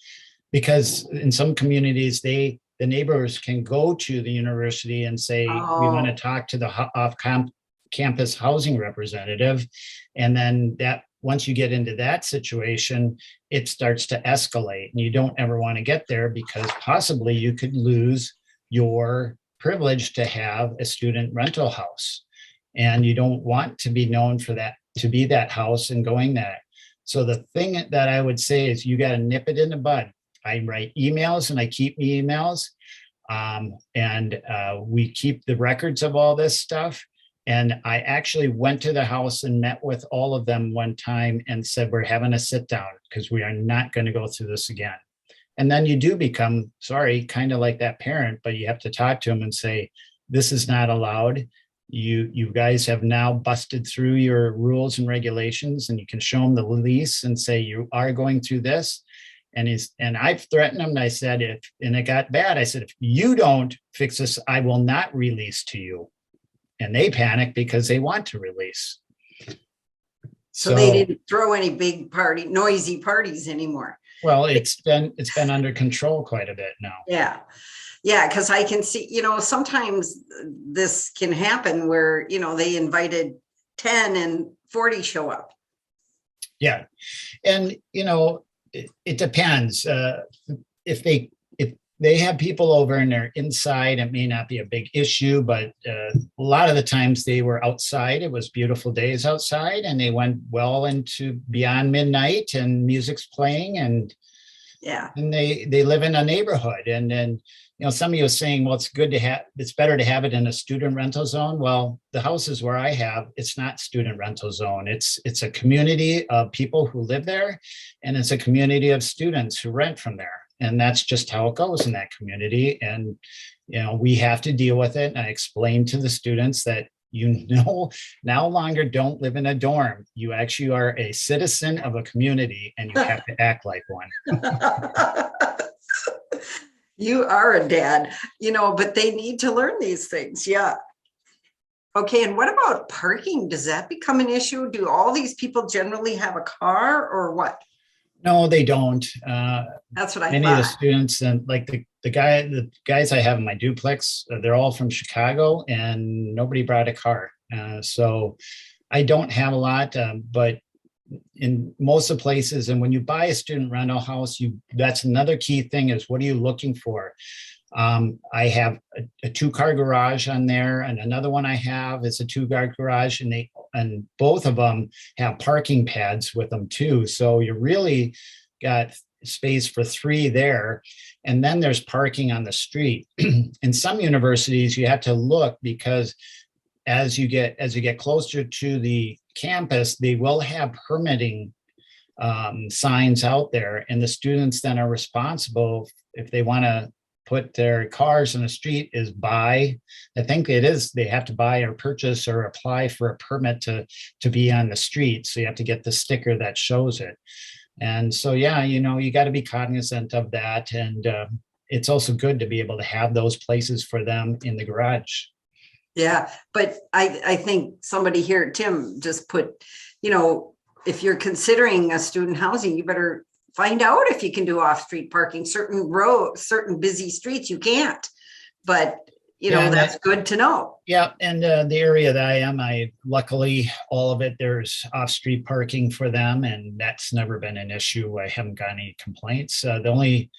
Because in some communities, the neighbors can go to the university and say, we want to talk to the off-campus housing representative. And then once you get into that situation, it starts to escalate. And you don't ever want to get there because possibly you could lose your privilege to have a student rental house. And you don't want to be known for that, to be that house and going that. So the thing that I would say is you got to nip it in the bud. I write emails and I keep emails, and we keep the records of all this stuff. And I actually went to the house and met with all of them one time and said, we're having a sit down because we are not going to go through this again. And then you do become, kind of like that parent, but you have to talk to them and say, this is not allowed. You guys have now busted through your rules and regulations, and you can show them the lease and say, you are going through this. And I've threatened him. And I said, and it got bad. I said, if you don't fix this, I will not release to you. And they panicked because they want to release. So they didn't throw any big noisy parties anymore. Well, it's been under control quite a bit now. Yeah. Yeah. Cause I can see, sometimes this can happen where, they invited 10 and 40 show up. Yeah. And, it depends. If they have people over and they're inside, it may not be a big issue, but a lot of the times they were outside. It was beautiful days outside, and they went well into beyond midnight, and music's playing, and yeah, and they live in a neighborhood. And then some of you are saying, well, it's better to have it in a student rental zone. Well, the houses where I have, it's not student rental zone. It's a community of people who live there, and it's a community of students who rent from there. And that's just how it goes in that community. And, we have to deal with it. And I explain to the students that, no longer don't live in a dorm. You actually are a citizen of a community, and you have to act like one. You are a dad, but they need to learn these things. Yeah. Okay. And what about parking? Does that become an issue? Do all these people generally have a car or what? No, they don't. That's what I many thought. of the students, and like the guys I have in my duplex, they're all from Chicago, and nobody brought a car. So I don't have a lot, but in most of the places, and when you buy a student rental house, that's another key thing is, what are you looking for? I have a 2-car garage on there, and another one I have is a 2-car garage, and both of them have parking pads with them too. So you really got space for 3 there. And then there's parking on the street. In some universities, you have to look, because as you get closer to the campus, they will have permitting signs out there, and the students then are responsible if they want to put their cars in the street is buy. I think it is, they have to buy or purchase or apply for a permit to be on the street. So you have to get the sticker that shows it. And so, yeah, you got to be cognizant of that. And it's also good to be able to have those places for them in the garage. Yeah, but I think somebody here, Tim, just put, if you're considering a student housing, you better find out if you can do off-street parking. Certain busy streets you can't. But that's good to know. Yeah, and the area that I am, luckily all of it, there's off-street parking for them, and that's never been an issue. I haven't got any complaints. The only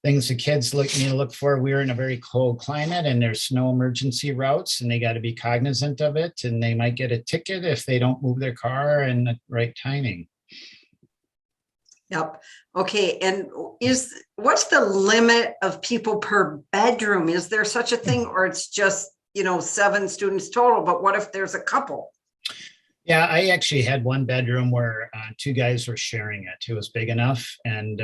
things the kids need to look for, we're in a very cold climate and there's no emergency routes, and they got to be cognizant of it, and they might get a ticket if they don't move their car in the right timing. Yep. Okay. And what's the limit of people per bedroom? Is there such a thing, or it's just, 7 students total, but what if there's a couple? Yeah, I actually had one bedroom where 2 guys were sharing it. It was big enough, and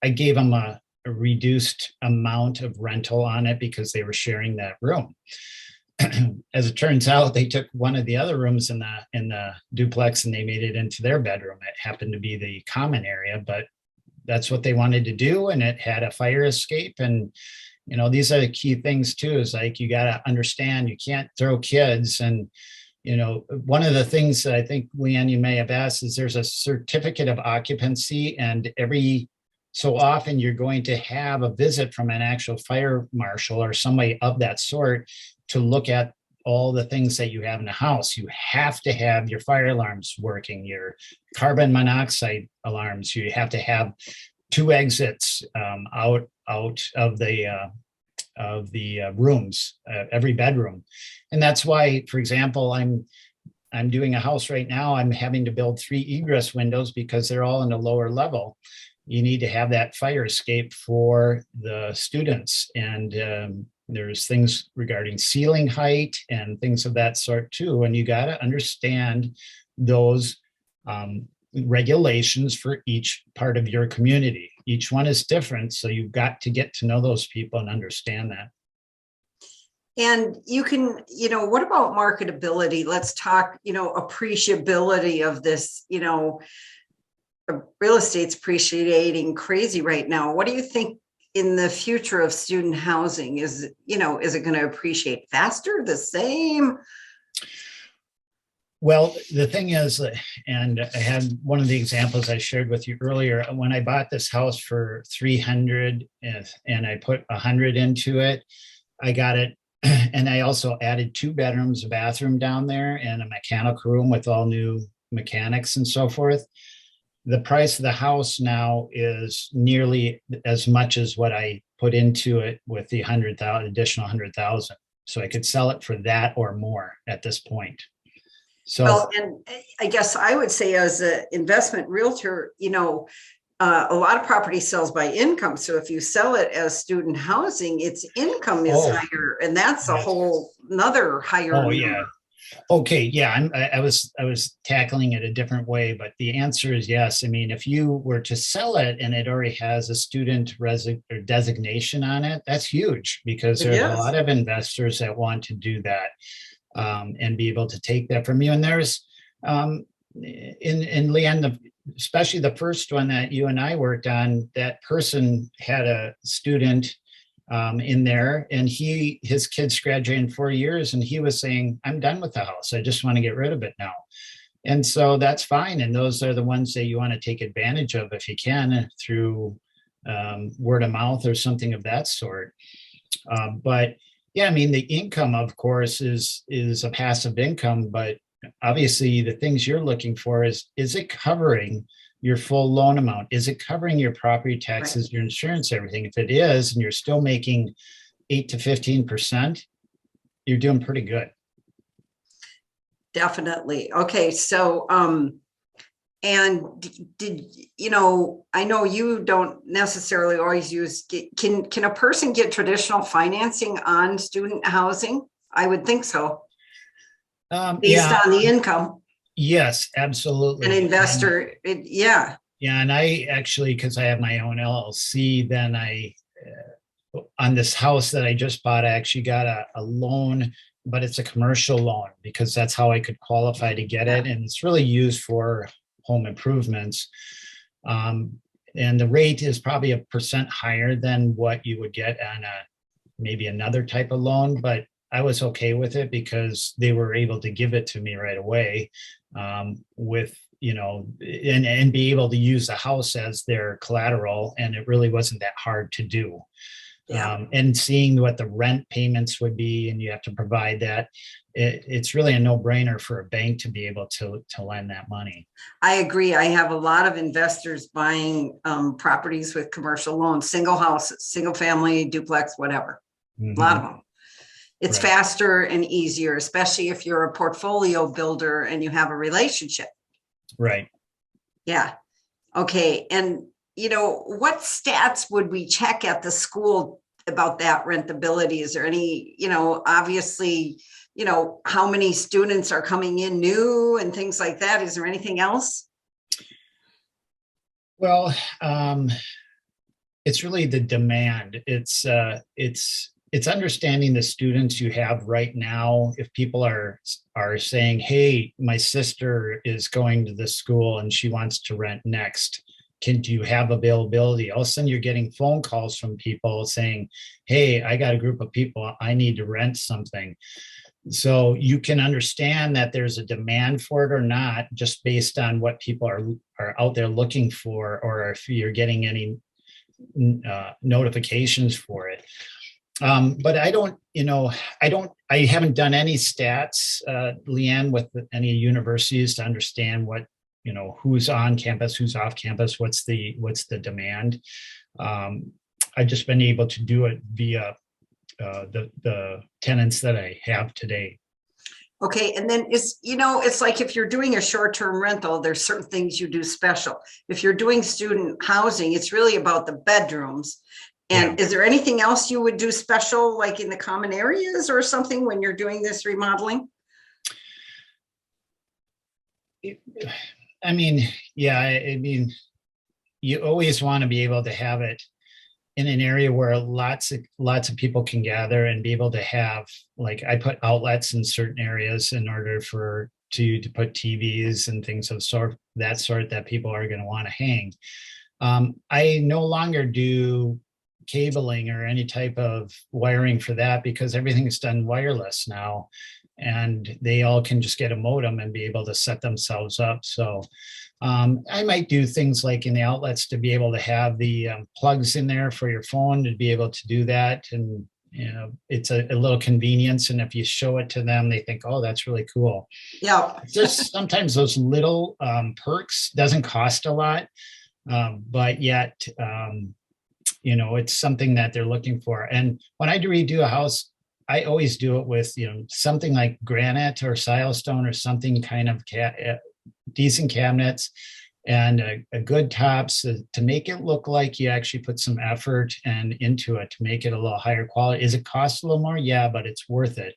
I gave them a reduced amount of rental on it because they were sharing that room. As it turns out, they took one of the other rooms in the duplex and they made it into their bedroom. It happened to be the common area, but that's what they wanted to do, and it had a fire escape. And these are the key things too, is like, you got to understand, you can't throw kids. And one of the things that I think, LeAnn, you may have asked, is there's a certificate of occupancy, and every so often you're going to have a visit from an actual fire marshal or somebody of that sort to look at all the things that you have in the house. You have to have your fire alarms working, your carbon monoxide alarms. You have to have 2 exits out of the rooms, every bedroom. And that's why, for example, I'm doing a house right now. I'm having to build 3 egress windows because they're all in the lower level. You need to have that fire escape for the students. And there's things regarding ceiling height and things of that sort too. And you got to understand those regulations for each part of your community. Each one is different. So you've got to get to know those people and understand that. And you can, what about marketability? Let's talk, appreciability of this, real estate's appreciating crazy right now. What do you think in the future of student housing? Is it going to appreciate faster, the same? Well, the thing is, and I had one of the examples I shared with you earlier, when I bought this house for 300 and I put 100 into it, I got it. And I also added 2 bedrooms, a bathroom down there, and a mechanical room with all new mechanics and so forth. The price of the house now is nearly as much as what I put into it with the additional 100,000. So I could sell it for that or more at this point. So, well, and I guess I would say, as an investment realtor, a lot of property sells by income. So if you sell it as student housing, its income is higher, and that's a whole another higher. Oh, yeah. Okay. Yeah. I was tackling it a different way, but the answer is yes. I mean, if you were to sell it and it already has a student or designation on it, that's huge, because there's a lot of investors that want to do that and be able to take that from you. And there's in LeAnn, especially the first one that you and I worked on, that person had a student in there, and his kids graduated in 4 years, and he was saying, I'm done with the house. I just want to get rid of it now. And so that's fine. And those are the ones that you want to take advantage of if you can, through word of mouth or something of that sort. But yeah, I mean, the income, of course, is a passive income, but obviously the things you're looking for is it covering your full loan amount? Is it covering your property taxes, right, your insurance, everything? If it is, and you're still making 8 to 15%, you're doing pretty good. Definitely. Okay. So, and did I know you don't necessarily always use, can a person get traditional financing on student housing? I would think so. Based on the income. Yes, absolutely. An investor, yeah. Yeah, and I actually, because I have my own LLC, then on this house that I just bought, I actually got a loan, but it's a commercial loan because that's how I could qualify to get it. And it's really used for home improvements. And the rate is probably 1% higher than what you would get on maybe another type of loan, but I was okay with it because they were able to give it to me right away, with, and be able to use the house as their collateral. And it really wasn't that hard to do. Yeah. And seeing what the rent payments would be, and you have to provide that, it's really a no-brainer for a bank to be able to lend that money. I agree. I have a lot of investors buying properties with commercial loans, single house, single family, duplex, whatever. A lot of them. It's Right. faster and easier, especially if you're a portfolio builder and you have a relationship. Right. Yeah. Okay. And, what stats would we check at the school about that rentability? Is there any, obviously, how many students are coming in new and things like that? Is there anything else? Well, it's really the demand. It's understanding the students you have right now. If people are saying, "Hey, my sister is going to this school and she wants to rent next. Do you have availability?" All of a sudden, you're getting phone calls from people saying, "Hey, I got a group of people. I need to rent something." So you can understand that there's a demand for it or not, just based on what people are out there looking for, or if you're getting any notifications for it. But I haven't done any stats, LeAnn, with any universities to understand what, who's on campus, who's off campus, what's the demand. I've just been able to do it via the tenants that I have today. Okay. And then it's like if you're doing a short-term rental, there's certain things you do special. If you're doing student housing, it's really about the bedrooms. And is there anything else you would do special, like in the common areas or something when you're doing this remodeling? I mean, you always want to be able to have it in an area where lots of people can gather and be able to have, like, I put outlets in certain areas in order to put TVs and things of that sort that people are going to want to hang. I no longer do cabling or any type of wiring for that because everything's done wireless now, and they all can just get a modem and be able to set themselves up. So I might do things like in the outlets to be able to have the plugs in there for your phone to be able to do that. And, it's a little convenience. And if you show it to them, they think, "Oh, that's really cool." Yeah. Just sometimes those little perks doesn't cost a lot, but yet, it's something that they're looking for. And when I redo a house, I always do it with, something like granite or silestone or something kind of decent cabinets and a good tops to make it look like you actually put some effort and into it to make it a little higher quality. Is it cost a little more? Yeah, but it's worth it.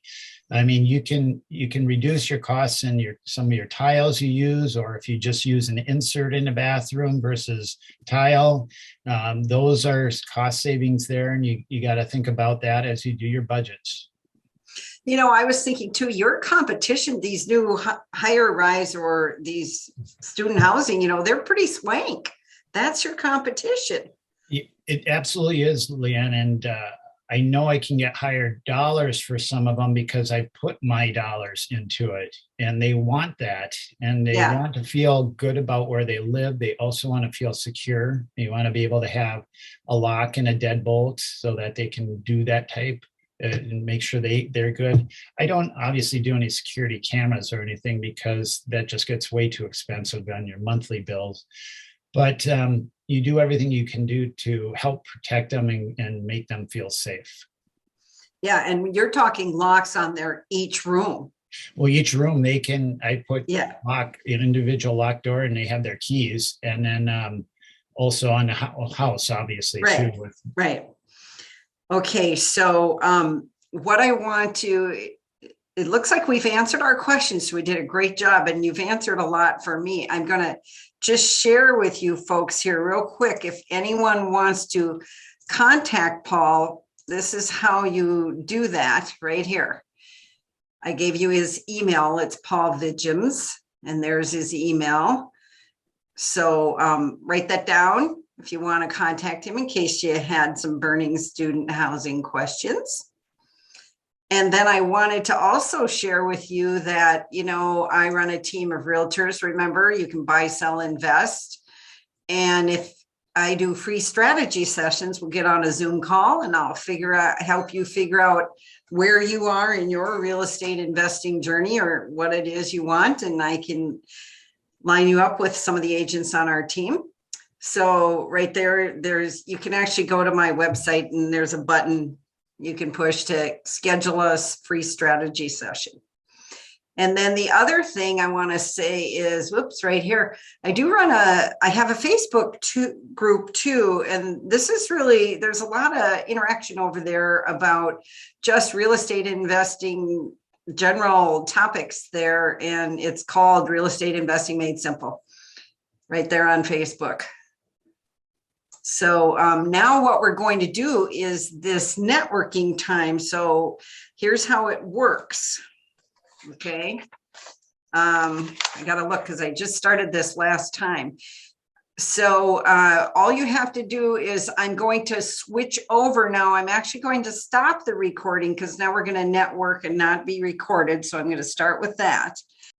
I mean, you can reduce your costs in some of your tiles you use, or if you just use an insert in the bathroom versus tile, those are cost savings there. And you got to think about that as you do your budgets. I was thinking too, your competition, these new higher rise or these student housing, they're pretty swank. That's your competition. It absolutely is, LeAnn. And I know I can get higher dollars for some of them because I put my dollars into it, and they want that. And they want to feel good about where they live. They also want to feel secure. They want to be able to have a lock and a deadbolt so that they can do that type and make sure they're good. I don't obviously do any security cameras or anything because that just gets way too expensive on your monthly bills. But you do everything you can do to help protect them and make them feel safe. Yeah, and you're talking locks on each room. Well, each room I put an individual lock door, and they have their keys, and then also on the house, obviously, right, too. Right. Okay, so what I want to, it looks like we've answered our questions. So we did a great job, and you've answered a lot for me. I'm going to just share with you folks here real quick. If anyone wants to contact Paul, this is how you do that right here. I gave you his email. It's Paul Vijums, and there's his email. So write that down if you want to contact him in case you had some burning student housing questions. And then I wanted to also share with you that, I run a team of realtors. Remember, you can buy, sell, invest. And if I do free strategy sessions, we'll get on a Zoom call and I'll help you figure out where you are in your real estate investing journey or what it is you want. And I can line you up with some of the agents on our team. So right there, you can actually go to my website and there's a button you can push to schedule a free strategy session. And then the other thing I want to say is, right here, I have a Facebook group too. And this is really, there's a lot of interaction over there about just real estate investing, general topics there. And it's called Real Estate Investing Made Simple, right there on Facebook. So now what we're going to do is this networking time. So here's how it works. Okay. I got to look because I just started this last time. So all you have to do is I'm going to switch over now. I'm actually going to stop the recording because now we're going to network and not be recorded. So I'm going to start with that.